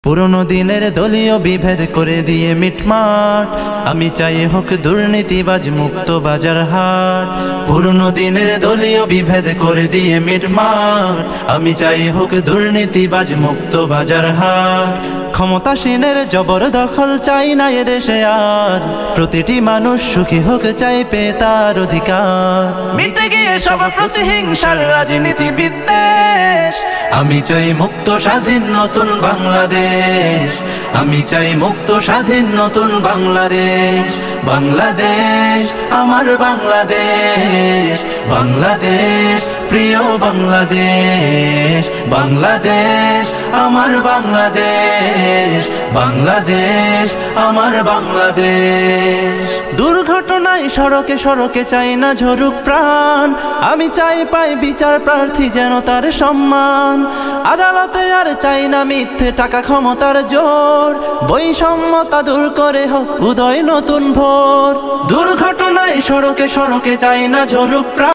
পুরনো দিনের দলীয় বিভেদ করে দিয়ে মিটমাট, আমি চাই হোক দুর্নীতিবাজ মুক্ত বাজার হাট। পুরনো দিনের দলীয় বিভেদ করে দিয়ে মিটমাট, আমি চাই হোক দুর্নীতিবাজ মুক্ত বাজার হাট। ক্ষমতাসীনের জবরদখল চাই না এদেশে আর, প্রতিটি মানুষ সুখী হোক চাই পেয়ে তার অধিকার। মিটে গিয়ে সব প্রতিহিংসার রাজনীতি বিদ্বেষ, আমি চাই মুক্ত স্বাধীন নতুন বাংলাদেশ। আমি চাই মুক্ত স্বাধীন নতুন বাংলাদেশ। বাংলাদেশ আমার বাংলাদেশ, বাংলাদেশ প্রিয় বাংলাদেশ। বাংলাদেশ আমার বাংলাদেশ, বাংলাদেশ আমার বাংলাদেশ। দুর্ঘটনায় সড়কে সড়কে চাই না ঝরুক প্রাণ, আমি চাই পাই বিচার প্রার্থী যেন তার সম্মান। আদালতে আর চাই না মিথ্যে টাকা ক্ষমতার জোর, বৈষম্যতা দূর করে হোক উদয় নতুন ভোর। দুর্ঘটনায় সড়কে সড়কে চাই না ঝরুক প্রাণ।